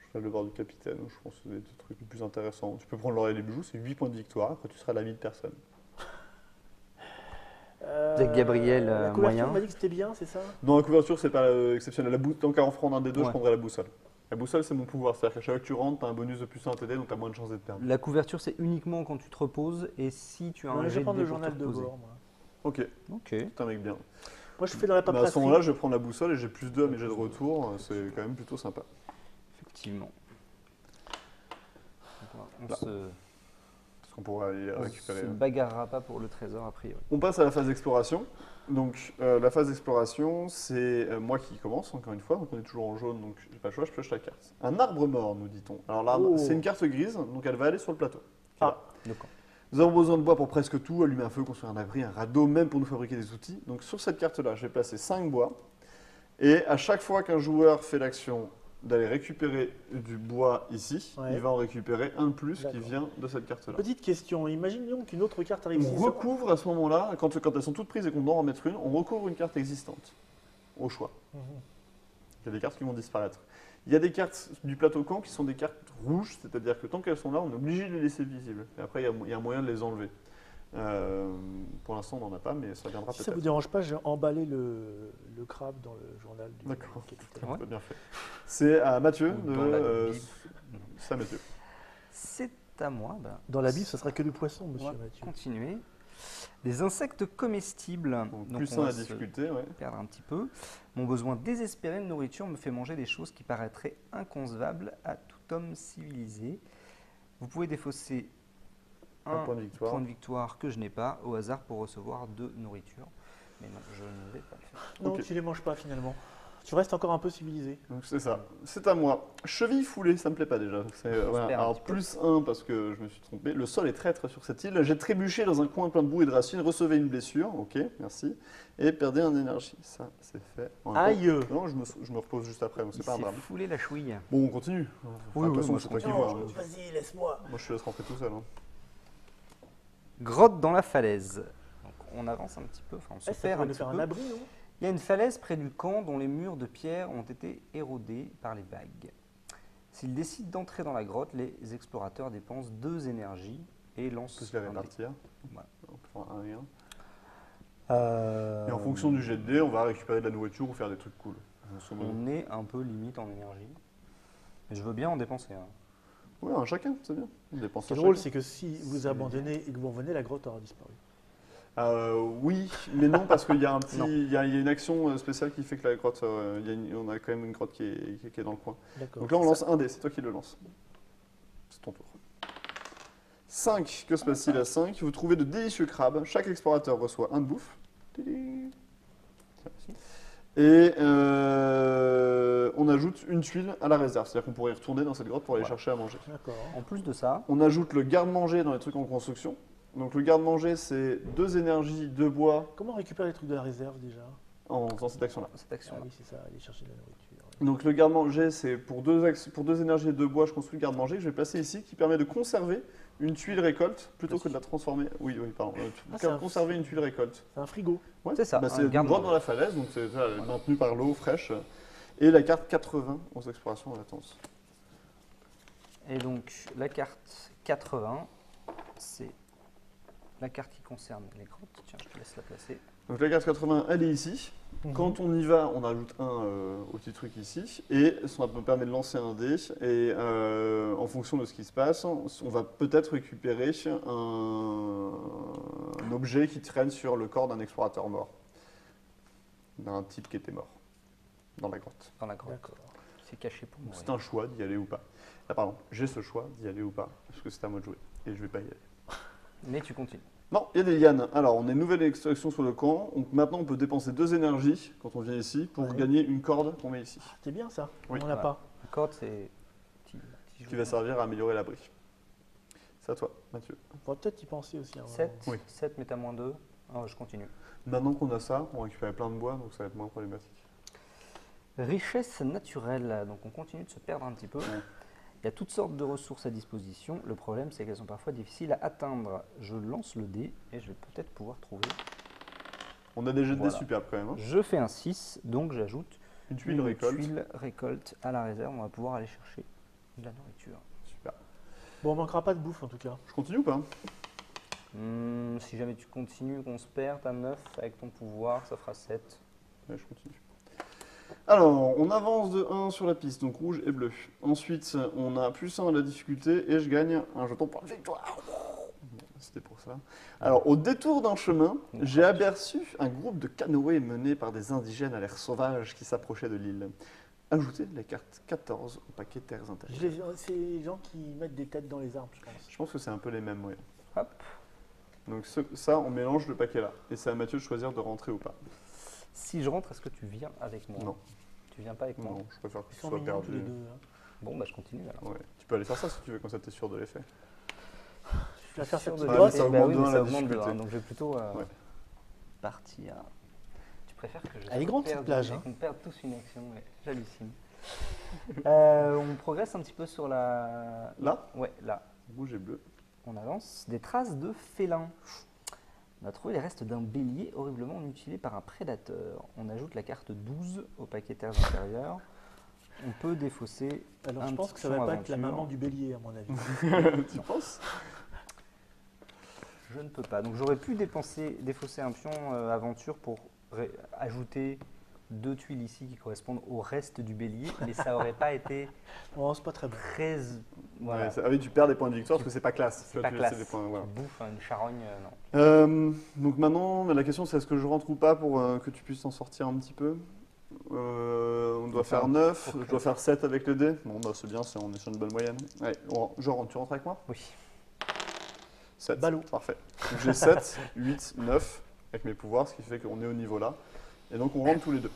journal de bord du capitaine, je pense que c'est des trucs les plus intéressants. Tu peux prendre l'or et les bijoux, c'est 8 points de victoire, après tu seras l'ami de personne. Avec Gabriel, La couverture, moyen. on m'a dit que c'était bien, c'est ça? Non, la couverture, c'est pas exceptionnel. Tant qu'à en prendre un des deux, je Ouais. prendrais la boussole. La boussole, c'est mon pouvoir, c'est-à-dire qu'à chaque fois que tu rentres, tu as un bonus de plus 1 TD, donc tu as moins de chances d'être perdu. La couverture, c'est uniquement quand tu te reposes et si tu as Ouais, un je jet vais de prendre dés le pour te journal de reposer. bord, moi. Ok, Ok. c'est un mec bien. Moi, je fais dans la Mais à ce paperasserie. moment-là, je prends la boussole et j'ai plus 2 à mes jets de retour, c'est quand même plutôt sympa. Effectivement. Donc, on Là. se, Parce qu'on pourra aller on récupérer. se bagarrera pas pour le trésor a priori. On passe à la phase d'exploration. Donc la phase d'exploration, c'est moi qui commence, encore une fois. Donc on est toujours en jaune, donc j'ai pas le choix, je pioche la carte. Un arbre mort, nous dit-on. Alors l'arbre, Oh. c'est une carte grise, donc elle va aller sur le plateau. Ah. D'accord. Nous avons besoin de bois pour presque tout, allumer un feu, construire un abri, un radeau, même pour nous fabriquer des outils. Donc sur cette carte-là, je vais placer 5 bois. Et à chaque fois qu'un joueur fait l'action d'aller récupérer du bois ici, Ouais. il va en récupérer un de plus qui D'accord. vient de cette carte-là. Petite question, imaginons qu'une autre carte arrive On ici. recouvre à ce moment-là, quand elles sont toutes prises et qu'on doit en mettre une, on recouvre une carte existante, au choix. Mhm. Il y a des cartes qui vont disparaître. Il y a des cartes du plateau camp qui sont des cartes rouges, c'est-à-dire que tant qu'elles sont là, on est obligé de les laisser visibles. Et après, il y a un moyen de les enlever. Pour l'instant, on n'en a pas, mais ça viendra Si ça peut-être. vous dérange pas, j'ai emballé le crabe dans le journal du D'accord. capitaine. Ouais. C'est bien fait. C'est à Mathieu Ou de... dans la Bible. c'est à Mathieu. C'est à moi. Ben, Dans la Bible, ce sera que du poisson, on monsieur va Mathieu. continuer. Des insectes comestibles. Donc, Donc, plus on 1 va à se difficulté, ouais. perdre un petit peu. Mon besoin désespéré de nourriture me fait manger des choses qui paraîtraient inconcevables à tout homme civilisé. Vous pouvez défausser Un point de victoire. point de victoire que je n'ai pas au hasard pour recevoir 2 nourritures. Mais non, je ne vais pas le faire. Non, Ok. tu les manges pas finalement. Tu restes encore un peu civilisé. Donc c'est ça. C'est à moi. Cheville foulée, ça me plaît pas déjà. Voilà. perds un Alors petit peu. plus 1 parce que je me suis trompé. Le sol est traître sur cette île. J'ai trébuché dans un coin plein de boue et de racines. Recevez une blessure. Ok, merci. Et perdez un énergie. Ça, c'est fait. En même Aïe. temps- Non, je me repose juste après, donc c'est pas un drame. foulé la chouille. Bon, on continue. Oui, de toute oui, façon, moi, c'est je toi qui continue. vois. Hein. Vas-y, laisse-moi. Moi, je te laisse rentrer tout seul. Hein. Grotte dans la falaise. Donc, on avance un petit peu, enfin on se Ça perd pourrait un nous petit faire un peu. abri, non? Il y a une falaise près du camp dont les murs de pierre ont été érodés par les vagues. S'ils décident d'entrer dans la grotte, les explorateurs dépensent 2 énergies et lancent Tous les un dé. répartir. Voilà. On peut faire un et un. Et en fonction du jet de dés, on va récupérer de la nourriture ou faire des trucs cool. Grosso modo. On est un peu limite en énergie. Mais je veux bien en dépenser. Hein. Ouais, un chacun, c'est bien. On dépense Ce qui est un drôle, chacun. c'est que si vous abandonnez et que vous revenez, la grotte aura disparu. Oui, mais non, parce qu'il y a un petit, Non. il y a une action spéciale qui fait que la grotte, on a quand même une grotte qui est dans le coin. D'accord. Donc là, on lance un dé, c'est toi qui le lance. C'est ton tour. 5, que se passe-t-il à 5? Vous trouvez de délicieux crabes. Chaque explorateur reçoit un de bouffe. Et on ajoute une tuile à la réserve. C'est-à-dire qu'on pourrait y retourner dans cette grotte pour aller Voilà. chercher à manger. D'accord. En plus de ça, On ajoute le garde-manger dans les trucs en construction. Donc le garde-manger, c'est 2 énergies, 2 bois Comment on récupère les trucs de la réserve déjà? en faisant cette action-là. cette Ah action-là. oui, c'est ça, aller chercher de la nourriture. Donc le garde-manger, c'est pour 2 énergies et 2 bois, je construis le garde-manger que je vais placer ici, qui permet de conserver une tuile récolte plutôt que de la transformer. Oui, pardon. c'est un- Conserver une tuile récolte. C'est un frigo. Ouais. C'est ça, Bah, un c'est une garde-manger. grotte dans la falaise, donc c'est maintenu par l'eau fraîche. Et la carte 80 aux explorations en latence. Et donc la carte 80, c'est la carte qui concerne les grottes. Tiens, je te laisse la placer. Donc la carte 80, elle est ici. Quand on y va, on ajoute un au petit truc ici, et ça me permet de lancer un dé, et en fonction de ce qui se passe, on va peut-être récupérer un objet qui traîne sur le corps d'un explorateur mort, d'un type qui était mort, dans la grotte. Dans la grotte. D'accord. C'est caché pour moi. C'est un choix d'y aller ou pas. Ah, pardon, j'ai ce choix d'y aller ou pas, parce que c'est à moi de jouer, et je vais pas y aller. Mais tu continues. Non, il y a des lianes. Alors, on a une nouvelle extraction sur le camp. Donc maintenant, on peut dépenser 2 énergies quand on vient ici pour Ouais. gagner une corde qu'on met ici, C'est bien ça. Oui. On l'a Voilà. pas. La corde, c'est petit qui va servir à améliorer l'abri. C'est à toi, Mathieu. On pourrait peut-être y penser aussi. Hein, 7, Oui. 7 mais t'as moins 2. Ah, je continue. Maintenant qu'on a ça, on récupère plein de bois, donc ça va être moins problématique. Richesse naturelle. Donc on continue de se perdre un petit peu. Il y a toutes sortes de ressources à disposition. Le problème, c'est qu'elles sont parfois difficiles à atteindre. Je lance le dé et je vais peut-être pouvoir trouver. On a des jets de dés Voilà. superbes quand même. Hein. Je fais un 6, donc j'ajoute Une tuile une récolte. tuile récolte à la réserve. On va pouvoir aller chercher de la nourriture. Super. Bon, on manquera pas de bouffe en tout cas. Je continue ou pas? Si jamais tu continues, qu'on se perd, t'as 9 avec ton pouvoir, ça fera 7. Ouais, je continue. Alors, on avance de 1 sur la piste, donc rouge et bleu. Ensuite, on a plus 1 à la difficulté et je gagne un jeton pour la victoire. Bon, c'était pour ça. Alors, au détour d'un chemin, j'ai aperçu un groupe de canoës menés par des indigènes à l'air sauvage qui s'approchaient de l'île. Ajoutez la carte 14 au paquet terres intérieures. C'est les gens qui mettent des têtes dans les arbres, je pense. Je pense que c'est un peu les mêmes, oui. Hop. Donc ça, on mélange le paquet là. Et c'est à Mathieu de choisir de rentrer ou pas. Si je rentre, est-ce que tu viens avec moi? Non. Tu viens pas avec moi? Non, je préfère que Ils tu sont sois mignons tous perdu. les deux. Hein. Bon, bah je continue alors. Ouais. Tu peux aller faire ça si tu veux, comme ça t'es sûr de l'effet. Je vais faire Sûr cette de Ah, grotte. mais ça l'effet, augmente oui, de mais un ça la augmente de difficulté. un, donc je vais plutôt Ouais. partir. Tu préfères que je Elle est grande, cette perde- plage, et hein. qu'on perde tous une action, ouais. J'hallucine. On progresse un petit peu sur la... Là, Ouais, là. rouge et bleu. On avance. Des traces de félin. On a trouvé les restes d'un bélier horriblement mutilé par un prédateur. On ajoute la carte 12 au paquet terres intérieures. On peut défausser. Alors un je pense petit que ça pion va pas être la aventure. maman du bélier à mon avis. Tu penses? Je ne peux pas. Donc j'aurais pu défausser un pion aventure pour ajouter 2 tuiles ici qui correspondent au reste du bélier, mais ça n'aurait pas été Oh, c'est pas très bon. très... Voilà. Ouais, ah oui, tu perds des points de victoire parce que c'est pas classe. C'est pas Tu classe. laisses des points, voilà. Tu bouffes une charogne, non. Donc maintenant, la question c'est est-ce que je rentre ou pas pour que tu puisses en sortir un petit peu. On doit faire 9, je dois faire 7 avec le dé. Bon, bah c'est bien, on est sur une bonne moyenne. Allez, je rentre, tu rentres avec moi? Oui. 7. Ballot. Parfait. Donc j'ai 7, 8, 9 avec mes pouvoirs, ce qui fait qu'on est au niveau là. Et donc on rentre tous les deux.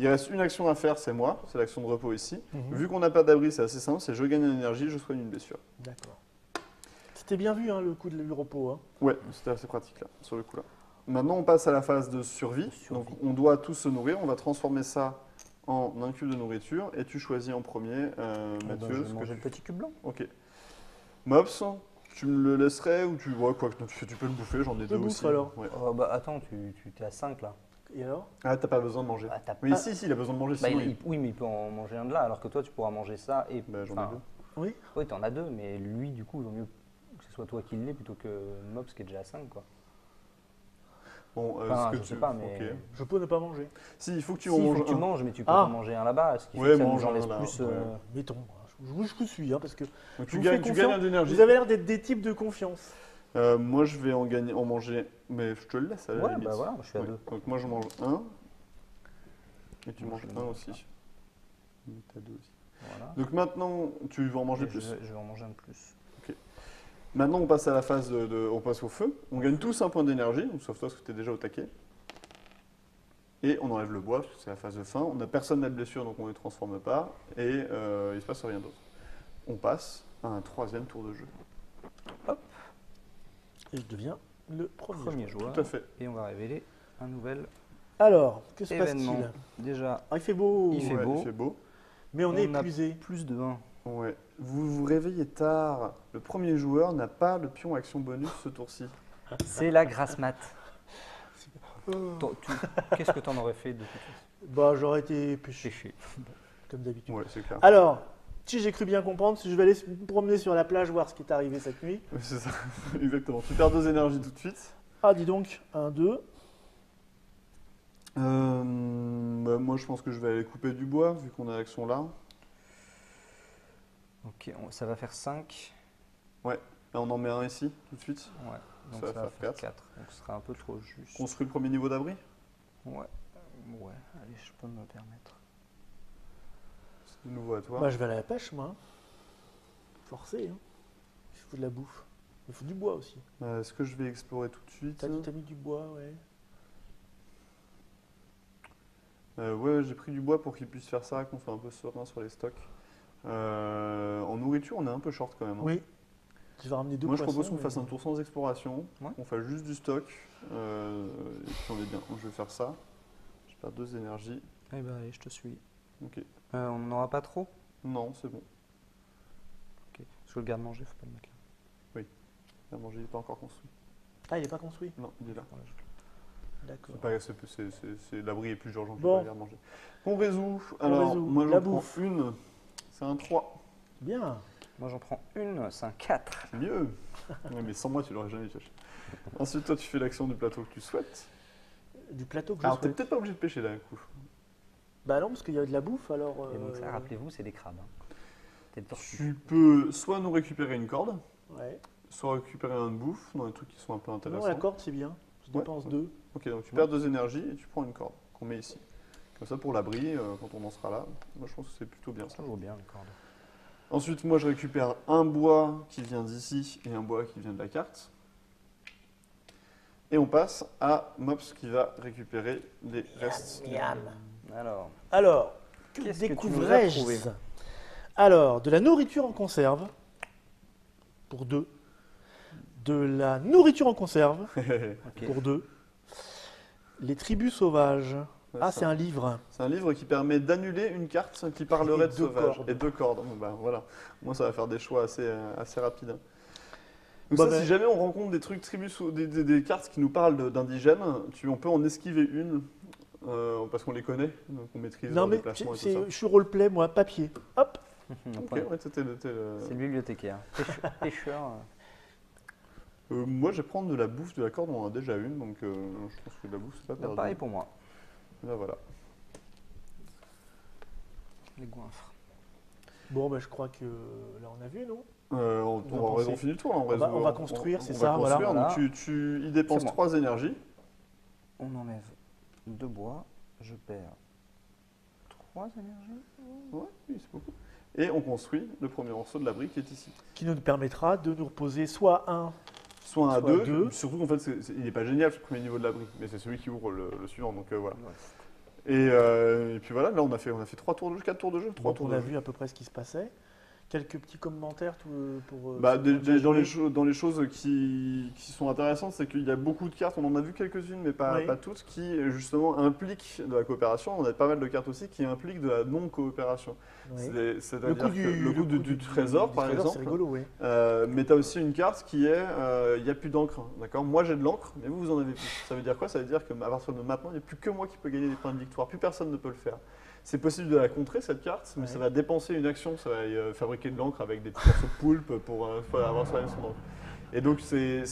Il reste une action à faire, c'est moi, c'est l'action de repos ici. Mhm. Vu qu'on n'a pas d'abri, c'est assez simple, c'est je gagne en énergie, je soigne une blessure. D'accord. C'était bien vu, hein, le coup du repos. Hein. Ouais, c'était assez pratique là, sur le coup là. Maintenant, on passe à la phase de survie. Donc, on doit tous se nourrir. On va transformer ça en un cube de nourriture. Et tu choisis en premier, Mathieu. Je vais manger le petit cube blanc. Ok. Mops, tu me le laisserais ou tu vois quoi que tu peux le bouffer, j'en ai deux bouffe, aussi. alors. Ouais. Attends, tu t'es à 5 là. Et alors? Ah, t'as pas besoin de manger. Ah, t'as Oui, pas- si, il a besoin de manger. Bah, Sinon, oui, mais il peut en manger un de là, alors que toi, tu pourras manger ça et. Bah, j'en ai enfin, deux. Oui. Oui, t'en as 2, mais lui, du coup, il vaut mieux que ce soit toi qui l'ait plutôt que Mops qui est déjà à 5, quoi. Bon, Enfin, ce je que sais tu... pas, mais. ok. Je peux ne pas manger. Si, il faut que tu Si, en il faut manges que tu un. manges, mais tu peux Ah. en manger un là-bas, ce qui Ouais, fait que ça mange nous en un laisse là, plus. ouais. Mettons. Je vous suis, hein, parce que Donc, je tu vous gagnes, fais tu confiance. gagnes en énergie. Vous avez l'air d'être des types de confiance. Moi, je vais en manger, mais je te le laisse à la Ouais, limite. bah voilà, je suis à Ouais. 2. Donc moi, je mange un. Et tu Moi, manges je un mange aussi. T'as deux aussi. Voilà. Donc maintenant, tu veux en manger Et plus. je vais en manger un de plus. Maintenant, on passe à la phase on passe au feu. On gagne tous un point d'énergie, donc sauf toi parce que tu es déjà au taquet. Et on enlève le bois parce que c'est la phase de fin. On n'a personne n'a de blessure, donc on ne les transforme pas. Et il ne se passe rien d'autre. On passe à un troisième tour de jeu. Et je deviens le premier. Premier joueur. Tout à fait. Et on va révéler un nouvel Alors, que se événement. passe-t-il? Déjà, Ah, il fait beau. Il fait beau. Il fait beau. Mais on est a épuisé. plus de 1. Ouais. Vous vous réveillez tard. Le premier joueur n'a pas le pion action bonus ce tour-ci. C'est la grasse mat. Oh. Qu'est-ce que tu en aurais fait de toute façon? Bah, j'aurais été péché, Péché. comme d'habitude. Ouais, c'est clair. Alors, si j'ai cru bien comprendre, si je vais aller me promener sur la plage, voir ce qui est arrivé cette nuit. Ouais, c'est ça. Exactement. Tu perds 2 énergies tout de suite. Ah, dis donc, 1, 2. Moi, je pense que je vais aller couper du bois, vu qu'on a l'action là. Ok, ça va faire 5. Là, on en met un ici, tout de suite. Ouais, donc Ça ça, va va faire faire 4. Donc ce sera un peu trop juste. Construis le premier niveau d'abri. Ouais, allez, je peux me permettre. C'est de nouveau à toi. Bah, je vais aller à la pêche, moi. Forcé, hein. Il faut de la bouffe. Il faut du bois aussi. Est-ce que je vais explorer tout de suite? T'as mis du bois, ouais. Ouais, j'ai pris du bois pour qu'il puisse faire ça, qu'on soit un peu serein sur les stocks. En nourriture, on est un peu short quand même. hein. Oui. Tu vas ramener 2 Moi, je poissons. propose qu'on mais- fasse un tour sans exploration, Ouais. qu'on fasse juste du stock, et puis on est bien. Je vais faire ça. Je perds 2 énergies. Eh ben allez, je te suis. Ok. On n'en aura pas trop? Non, c'est bon. Ok. Parce que le garde-manger, faut pas le mettre là. La manger, il n'est pas encore construit. Ah, il n'est pas construit. Non, il est là. Voilà, D'accord. L'abri est plus urgent que Bon. le garde-manger. On résout. Alors, résout. moi, La j'en prends bouffe. une. C'est un 3. Bien. Moi j'en prends une, c'est un 4. C'est mieux. Ouais, mais sans moi, tu l'aurais jamais pioché. Ensuite, toi, tu fais l'action du plateau que tu souhaites. Du plateau que je Alors, t'es souhaite. peut-être pas obligé de pêcher d'un coup. Bah non, parce qu'il y a de la bouffe, alors... Et donc ça, rappelez-vous, c'est des crabes. Hein. C'est des tortues. Tu peux soit nous récupérer une corde, Ouais. soit récupérer un de bouffe dans des trucs qui sont un peu intéressants. Non, la corde, c'est bien. Je Ouais. dépense 2. Ok, donc tu perds 2 énergies et tu prends une corde qu'on met ici. Comme ça, pour l'abri, quand on en sera là, moi je pense que c'est plutôt bien ça. Ça joue bien, les cordes. Ensuite, moi je récupère un bois qui vient d'ici et un bois qui vient de la carte. Et on passe à Mops qui va récupérer les restes. Miam. Alors, Alors, que Qu'est-ce que tu nous as découvrais-je? trouvé? Alors, de la nourriture en conserve, pour 2. De la nourriture en conserve, ok. pour 2. Les tribus sauvages. Ah, c'est un livre. C'est un livre qui permet d'annuler une carte qui parlerait Et de 2 sauvage. cordes. Et 2 cordes. Bon, ben, voilà. Moi, ça va faire des choix assez rapides. Donc Bah, ça, ben- si jamais on rencontre des trucs des cartes qui nous parlent d'indigènes, on peut en esquiver une parce qu'on les connaît, donc on maîtrise Non, leur mais déplacement et tout ça. je suis roleplay, moi, papier. Hop. Ok, ouais, c'était le. C'est le bibliothécaire. Pêcheur. Moi, je vais prendre de la bouffe de la corde, on en a déjà une, donc je pense que de la bouffe, c'est pas perdu. Pareil pour moi. Là, voilà. Les goinfres. Bon, ben, je crois que là, on a vu, non? On pensez finit le tour, là. On va construire, c'est on ça, va voilà. construire, donc Voilà. il dépense C'est bon. 3 énergies. On enlève 2 bois. Je perds 3 énergies. Ouais, oui, c'est beaucoup. Et on construit le premier morceau de l'abri qui est ici. Qui nous permettra de nous reposer soit un. Soit un à Soit 2, deux. surtout qu'en fait, il n'est pas génial ce premier niveau de l'abri, mais c'est celui qui ouvre le suivant, donc voilà. Et puis voilà, là on a fait 3 tours de jeu, 4 tours de jeu. 3 Donc tours on de a jeu. vu à peu près ce qui se passait. Quelques petits commentaires pour. Bah, ceux qui ont déjà joué. dans les choses qui sont intéressantes, c'est qu'il y a beaucoup de cartes, on en a vu quelques-unes, mais pas, Oui. pas toutes, qui justement impliquent de la coopération. On a pas mal de cartes aussi qui impliquent de la non-coopération. Oui. C'est-à-dire que le coup du trésor, par trésor, exemple, c'est rigolo, oui. mais tu as aussi une carte qui est il n'y a plus d'encre. D'accord, moi j'ai de l'encre, mais vous en avez plus. Ça veut dire quoi? Ça veut dire qu'à partir de maintenant, il n'y a plus que moi qui peux gagner des points de victoire. Plus personne ne peut le faire. C'est possible de la contrer cette carte, mais Ouais. ça va dépenser une action, ça va fabriquer de l'encre avec des petits morceaux de poulpe pour avoir son encre. Et donc c'est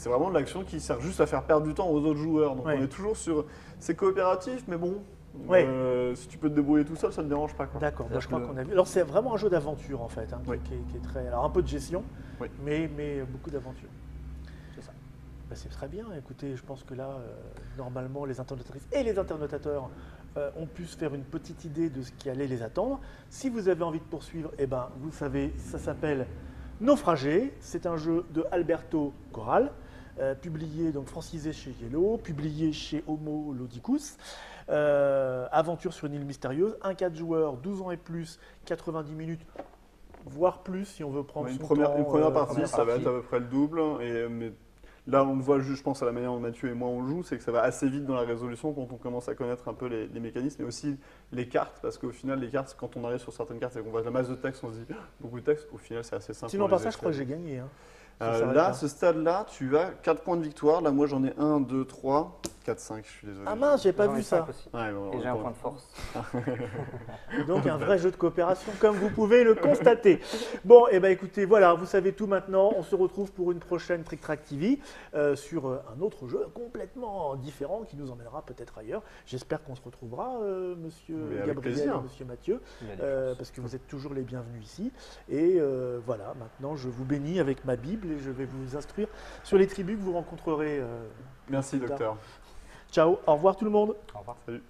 vraiment de l'action qui sert juste à faire perdre du temps aux autres joueurs. Donc Ouais. on est toujours sur, c'est coopératif, mais bon, Ouais. si tu peux te débrouiller tout seul, ça ne te dérange pas, quoi. D'accord, bah, je crois Le- qu'on a vu. Alors c'est vraiment un jeu d'aventure en fait, hein, Oui. qui est très. Alors un peu de gestion, Oui. mais beaucoup d'aventure. C'est ça. Bah, c'est très bien. Écoutez, je pense que là, normalement, les internautatrices et les internautateurs ont pu se faire une petite idée de ce qui allait les attendre. Si vous avez envie de poursuivre, eh ben, vous savez, ça s'appelle Naufragé. C'est un jeu de Alberto Corral, publié, donc francisé chez Yellow, publié chez Homo Lodicus. Aventure sur une île mystérieuse, 1-4 joueurs, 12 ans et plus, 90 minutes, voire plus si on veut prendre Ouais, son une temps. première partie, première ça va partie. être à peu près le double. Mais là, on le voit, je pense, à la manière dont Mathieu et moi on joue, c'est que ça va assez vite dans la résolution quand on commence à connaître un peu les mécanismes et aussi les cartes. Parce qu'au final, les cartes, quand on arrive sur certaines cartes et qu'on voit la masse de texte, on se dit beaucoup de texte. Au final, c'est assez simple. Sinon, pour par les ça, je crois que extraits. j'ai gagné. Hein. Là, à ce stade-là, tu as 4 points de victoire. Là, moi, j'en ai 1, 2, 3, 4, 5. Je suis désolé. Ah mince, j'ai pas J'en ai vu cinq ça. aussi. Ouais, bon, Et j'ai un bon. point de force. Donc un vrai jeu de coopération, comme vous pouvez le constater. Bon, et ben écoutez, voilà, vous savez tout maintenant. On se retrouve pour une prochaine Trick Track TV sur un autre jeu complètement différent qui nous emmènera peut-être ailleurs. J'espère qu'on se retrouvera, monsieur Mais avec Gabriel plaisir. et monsieur Mathieu, Il y a des chances. parce que vous êtes toujours les bienvenus ici. Et voilà, maintenant je vous bénis avec ma Bible et je vais vous instruire sur les tribus que vous rencontrerez. Merci, plus tard. docteur. Ciao, au revoir tout le monde. Au revoir. Salut.